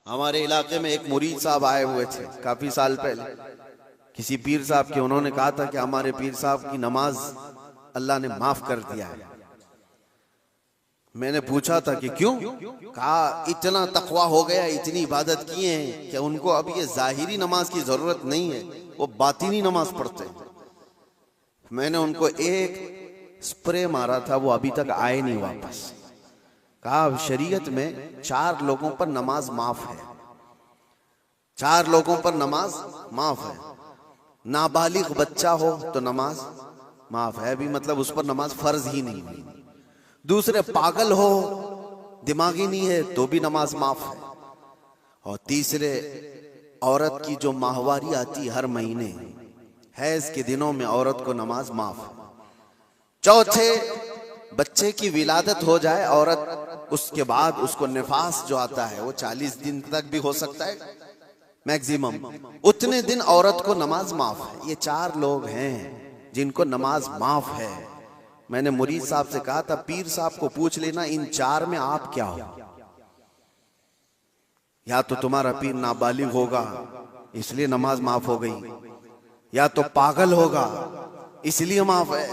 हमारे इलाके में एक मुरीद साहब आए हुए थे काफी साल पहले, किसी पीर साहब के। उन्होंने कहा था कि हमारे पीर साहब की नमाज अल्लाह ने माफ कर दिया है। मैंने पूछा था कि क्यों? कहा इतना तकवा हो गया, इतनी इबादत किए हैं कि उनको अब ये जाहिरी नमाज की जरूरत नहीं है, वो बातिनी नमाज पढ़ते हैं। मैंने उनको एक स्प्रे मारा था, वो अभी तक आए नहीं वापस। कहा शरीयत में 4 लोगों पर नमाज माफ है, 4 लोगों पर नमाज माफ है। नाबालिग बच्चा हो तो नमाज माफ है, अभी मतलब उस पर नमाज फर्ज ही नहीं हुई। दूसरे पागल हो, दिमागी नहीं है, तो भी नमाज माफ है। और तीसरे औरत की जो माहवारी आती हर महीने, हैज के दिनों में औरत को नमाज माफ है। चौथे बच्चे की विलादत हो जाए औरत, उसके बाद उसको निफास जो आता है वो 40 दिन तक भी हो सकता है मैक्सिमम, उतने दिन औरत को नमाज माफ है। ये 4 लोग हैं जिनको नमाज माफ है। मैंने मुरीद साहब से कहा था पीर साहब को पूछ लेना इन 4 में आप क्या हो। या तो तुम्हारा पीर नाबालिग होगा इसलिए नमाज माफ हो गई, या तो पागल होगा इसलिए माफ है,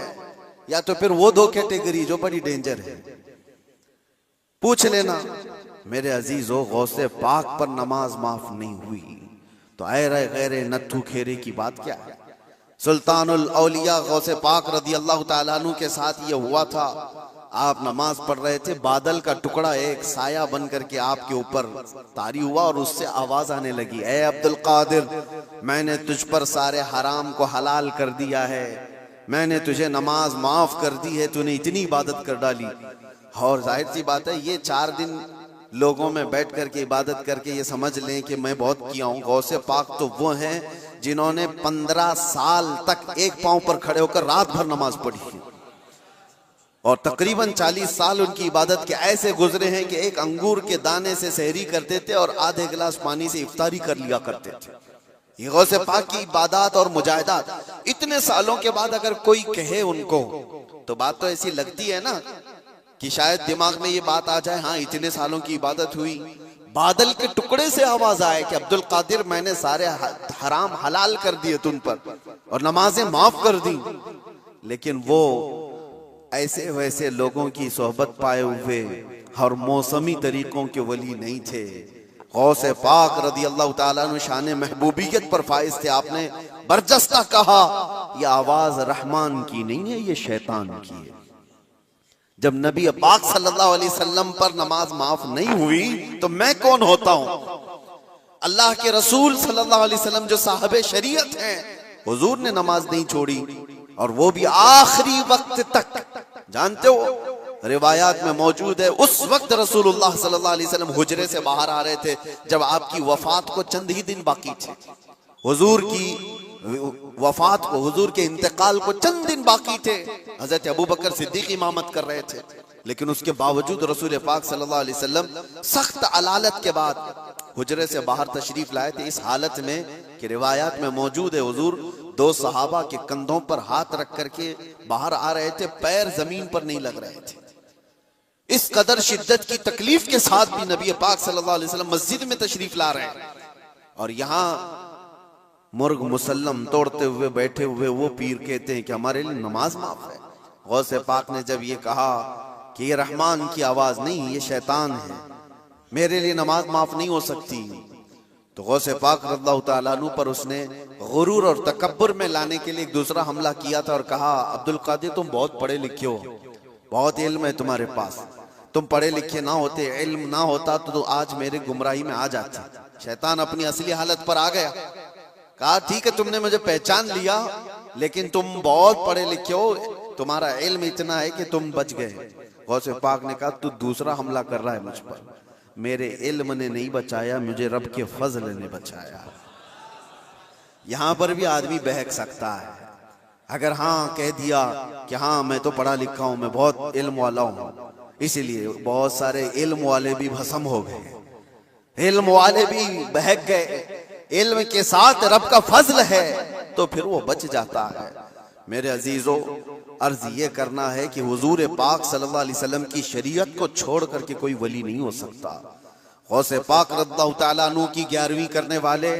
या तो फिर वो 2 कैटेगरी जो बड़ी डेंजर है। पूछ लेना। मेरे अजीजों, गौसे पाक पर नमाज माफ नहीं हुई तो ऐरे गैरे नत्थु खेरे की बात क्या है? सुल्तानुल औलिया गौसे पाक रदी अल्लाह ताला अन्हु के साथ ये हुआ था। आप नमाज पढ़ रहे थे, बादल का टुकड़ा एक साया बन करके आपके ऊपर तारी हुआ और उससे आवाज आने लगी, ए अब्दुल कादिर, मैंने तुझ पर सारे हराम को हलाल कर दिया है, मैंने तुझे नमाज माफ कर दी है, तूने इतनी इबादत कर डाली। और जाहिर सी बात है ये 4 दिन लोगों में बैठ करके इबादत करके ये समझ लें कि मैं बहुत किया हूं। गौसे पाक तो वो हैं जिन्होंने 15 साल तक एक पांव पर खड़े होकर रात भर नमाज पढ़ी है, और तकरीबन 40 साल उनकी इबादत के ऐसे गुजरे हैं कि एक अंगूर के दाने से सहरी करते थे और आधे गिलास पानी से इफ्तारी कर लिया करते थे। ये गौसे पाक की इबादत और मुजाहिदात इतने सालों के बाद अगर कोई कहे उनको, तो बात तो ऐसी लगती है ना कि शायद दिमाग में ये बात आ जाए, हाँ इतने सालों की इबादत हुई, बादल के टुकड़े से आवाज आए कि अब्दुल कादिर, मैंने सारे हराम हलाल कर दिए तुम पर और नमाजें माफ कर दी। लेकिन वो ऐसे वैसे लोगों की सोहबत पाए हुए और मौसमी तरीकों के वली नहीं थे। गौसे पाक रदी अल्लाह ताला अन्हु शान महबूबियत पर फाइज थे। आपने बरजस्ता कहा यह आवाज रहमान की नहीं है, ये शैतान की है। जब नबी पाक सल्लल्लाहु अलैहि वसल्लम पर नमाज माफ नहीं हुई तो मैं कौन होता हूं? अल्लाह के रसूल सल्लल्लाहु अलैहि वसल्लम जो साहबे शरीयत हैं, हुजूर ने नमाज नहीं छोड़ी, और वो भी आखिरी वक्त तक। जानते हो रिवायात में मौजूद है, उस वक्त रसूलुल्लाह सल्लल्लाहु अलैहि वसल्लम हुजरे से बाहर आ रहे थे जब आपकी वफात को चंद ही दिन बाकी थे। हुजूर की वफात को, हुजूर के इंतकाल को चंद दिन बाकी थे। हजरत अबू बकर सिद्दीक इमामत कर रहे थे, लेकिन उसके बावजूद रसूल पाक सल्लल्लाहु अलैहि वसल्लम सख्त अलालत के बाद हुजरे से बाहर तशरीफ लाए थे, इस हालत में कि रिवायात में मौजूद है हुजूर 2 सहाबा के कंधों पर हाथ रख करके बाहर आ रहे थे, पैर जमीन पर नहीं लग रहे थे। इस कदर शिद्दत की तकलीफ के साथ भी नबी पाक सल्लल्लाहु अलैहि वसल्लम मस्जिद में तशरीफ ला रहे हैं, और यहाँ मुर्ग मुसल्लम तोड़ते हुए बैठे हुए वो पीर कहते हैं कि हमारे लिए नमाज माफ है। गौसे पाक ने जब ये कहा कि ये रहमान की आवाज नहीं, ये शैतान है, मेरे लिए नमाज माफ नहीं हो सकती, तो गौसे पाक रज़ियल्लाहु ताला अन्हु पर उसने गुरूर और तकब्बुर में लाने के लिए एक दूसरा हमला किया था और कहा, अब्दुल कादिर तुम बहुत पढ़े लिखे हो, बहुत इल्म है तुम्हारे पास, तुम पढ़े लिखे ना होते, इल्म ना होता तो आज मेरे गुमराही में आ जाते। शैतान अपनी असली हालत पर आ गया। कहा ठीक है तुमने मुझे पहचान लिया, लेकिन तुम बहुत पढ़े लिखे हो, तुम्हारा इल्म इतना है कि तुम बच गए। गौसे पाक ने कहा तू दूसरा हमला कर रहा है मुझ पर, मेरे इल्म ने नहीं बचाया, मुझे रब के फजल ने बचाया। यहां पर भी आदमी बहक सकता है अगर हाँ कह दिया कि हाँ मैं तो पढ़ा लिखा हूं, मैं बहुत इल्म वाला हूं। इसीलिए बहुत सारे इल्म वाले भी भस्म हो गए, इल्म वाले भी बहक गए। इल्म के साथ रब का फजल है तो फिर वो बच जाता है। मेरे अजीजों, अर्ज ये करना है कि हुजूर पाक सल्लल्लाहु अलैहि वसल्लम की शरीयत को छोड़ करके कोई वली नहीं हो सकता। गौसे पाक रज़ियल्लाहु ताला अन्हु की 11वीं करने वाले,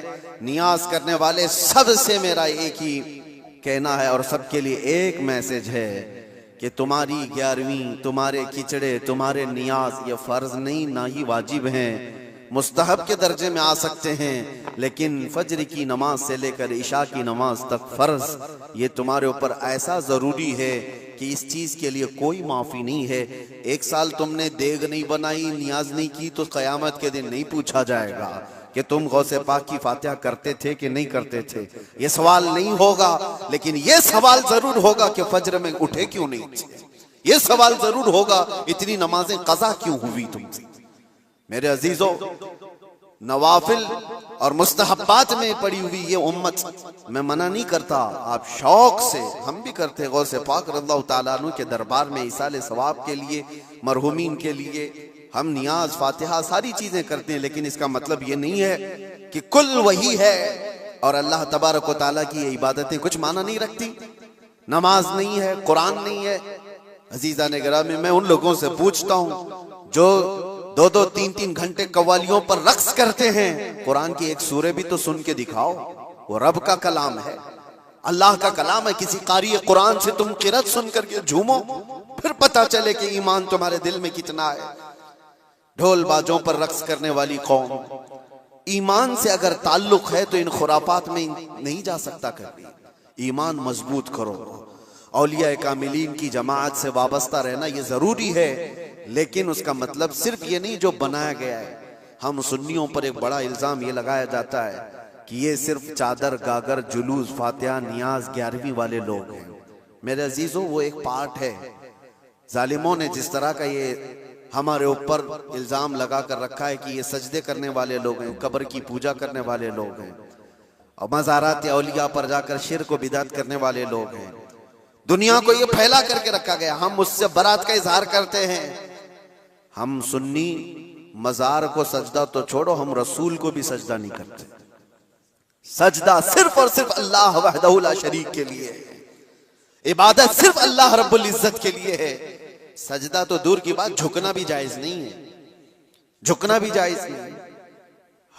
नियाज करने वाले, सबसे मेरा एक ही कहना है और सबके लिए एक मैसेज है कि तुम्हारी 11वीं, तुम्हारे खिचड़े, तुम्हारे नियाज ये फर्ज नहीं, ना ही वाजिब हैं, मुस्तहब के दर्जे में आ सकते हैं, लेकिन फज्र की नमाज से लेकर इशा की नमाज तक फर्ज ये तुम्हारे ऊपर ऐसा जरूरी है कि इस चीज के लिए कोई माफी नहीं है। एक साल तुमने देग नहीं बनाई, नियाज नहीं की, तो कयामत के दिन नहीं पूछा जाएगा कि तुम गौसे पाक की फातिहा करते थे कि नहीं करते थे। ये सवाल नहीं होगा, लेकिन ये सवाल जरूर होगा कि फज्र में उठे क्यों नहीं थे। ये सवाल जरूर होगा इतनी नमाजें कज़ा क्यों हुई तुमसे। मेरे अजीजों, नवाफिल और मुस्तहब्बात में पड़ी हुई ये उम्मत, मैं मना नहीं करता, आप शौक से, हम भी करते हैं गौसे पाक रज़ियल्लाहु ताला अन्हु के दरबार में इसाले सवाब के लिए, मरहुमीन के लिए हम नियाज, फातिहा सारी चीजें करते हैं, लेकिन इसका मतलब ये नहीं है कि कुल वही है और अल्लाह तबारक व तआला की ये इबादतें कुछ माना नहीं रखती। नमाज नहीं है, कुरान नहीं है। अजीज़ान गिरामी, मैं उन लोगों से पूछता हूँ जो 2-2, 3-3 घंटे कव्वालियों पर रक्स करते हैं, कुरान की एक सूरे भी तो सुन के दिखाओ। वो रब का कलाम है, अल्लाह का कलाम है। किसी कारी कुरान से तुम किरत सुन करके झूमो, फिर पता चले कि ईमान तुम्हारे दिल में कितना है। ढोल बाजों पर रक्स करने वाली कौम, ईमान से अगर ताल्लुक है तो इन खुराफात में नहीं जा सकता। कभी ईमान मजबूत करो। औलिया कामिलीन की जमात से वाबस्ता रहना ये जरूरी है, लेकिन उसका मतलब सिर्फ ये नहीं जो बनाया गया है। हम सुन्नियों पर एक बड़ा इल्जाम ये लगाया जाता है कि ये सिर्फ चादर, गागर, जुलूस, फातिहा, नियाज, 11वीं वाले लोग हैं। मेरे अजीजों, वो एक पार्ट है। जालिमों ने जिस तरह का ये हमारे ऊपर इल्जाम लगा कर रखा है कि ये सजदे करने वाले लोग हैं, कब्र की पूजा करने वाले लोग हैं, और मज़ारात औलिया पर जाकर शिर्क व बिदअत करने वाले लोग हैं, दुनिया को ये फैला करके रखा गया। हम उससे बरात का इजहार करते हैं। हम सुन्नी मजार को सजदा तो छोड़ो, हम रसूल को भी सजदा नहीं करते। सजदा सिर्फ और सिर्फ अल्लाह वहदहू ला शरीक के लिए है। इबादत सिर्फ अल्लाह रब्बुल इज्जत के लिए है। सजदा तो दूर की बात, झुकना भी जायज नहीं है, झुकना भी जायज नहीं।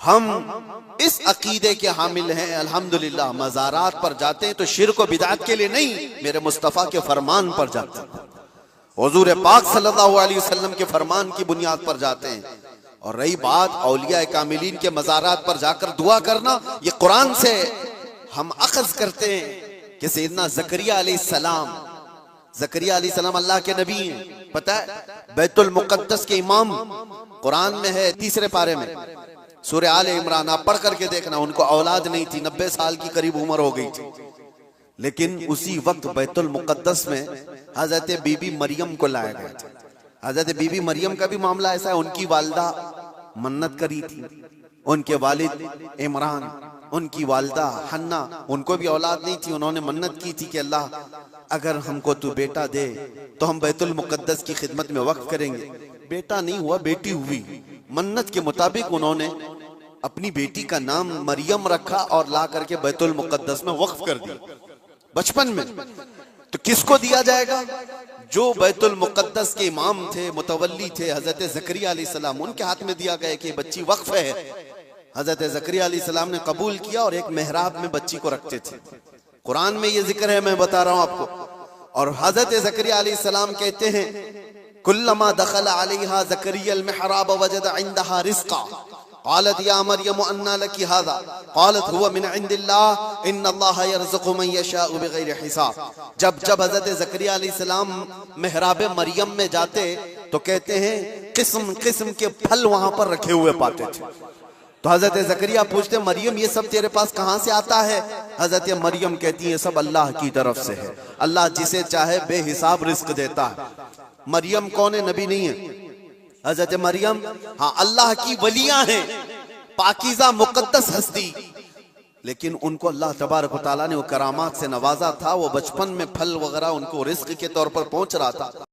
हम इस अकीदे के हामिल हैं, अल्हम्दुलिल्लाह। मज़ारात पर जाते हैं तो शिर्क व बिदअत के लिए नहीं, मेरे मुस्तफ़ा के फरमान पर जाते हैं, हुज़ूर पाक सल्लल्लाहु अलैहि वसल्लम के फरमान की बुनियाद पर जाते हैं। और रही बात औलिया कामिलीन के मज़ारात पर जाकर दुआ करना, ये कुरान से हम अखज़ करते हैं कि सैयदना ज़करिया अलैहिस्सलाम, ज़करिया अलैहिस्सलाम अल्लाह के नबी हैं। पता है, बैतुल मुक़द्दस के इमाम कुरान में है 3 पारे में, सूरह आले इमरान, आप पढ़ करके देखना। उनको औलाद नहीं थी, 90 साल की करीब उम्र हो गई थी, लेकिन उसी वक्त बैतुल मुक़द्दस में हजरत बीबी मरियम को लाया गया था। हजरत बीबी मरियम का भी मामला ऐसा है, उनकी वालिदा मन्नत करी थी, उनके वालिद इमरान, उनकी वालिदा हन्ना, उनको भी औलाद नहीं थी। उन्होंने मन्नत की थी कि अल्लाह अगर हमको तू बेटा दे तो हम बैतुल मुक़द्दस की खिदमत में वक्फ करेंगे। बेटा नहीं हुआ, बेटी हुई। मन्नत के मुताबिक उन्होंने अपनी बेटी का नाम मरियम रखा और ला करके बैतुल मुक़द्दस में वक्फ कर दिया बचपन में। तो किसको दिया जाएगा? जो बैतुल मुक़द्दस के इमाम थे, मुतवल्ली थे, हजरत ज़करिया अलैहिस्सलाम, उनके हाथ में दिया गया कि बच्ची वक्फ है। हजरत ज़करिया अलैहिस्सलाम ने कबूल किया और एक मेहराब में बच्ची को रखते थे। कुरान में ये जिक्र है, मैं बता रहा हूं आपको। और हजरत ज़करिया अलैहिस्सलाम कहते हैं, कुल्लमा दखल अलैहा ज़करिया अल-मिहराब वजद इंदहा रिज़्क़ा क़ालत या मरियम अन्ना लकी हाज़ा क़ालत हुवा मिन इंदिल्लाह इन्नल्लाहा यरज़ुक़ु मन यशाअ बिग़ैरि हिसाब। जब जब हजरत ज़करिया अलैहिस्सलाम मेहराब मरियम में जाते तो कहते हैं किस्म किस्म के फल वहां पर रखे हुए पाते थे। तो हजरत ज़करिया पूछते, मरियम ये सब तेरे पास कहां से आता है? हजरत मरियम कहती है, सब अल्लाह की तरफ से है। अल्लाह जिसे चाहे बेहिसाब रिस्क देता है। मरियम कौन है? नबी नहीं है। हजरत मरियम हाँ अल्लाह की वलियां हैं, पाकीज़ा मुक़द्दस हस्ती, लेकिन उनको अल्लाह तबारक व तआला ने वो करामात से नवाजा था। वो बचपन में फल वगैरह उनको रिस्क के तौर पर पहुंच रहा था।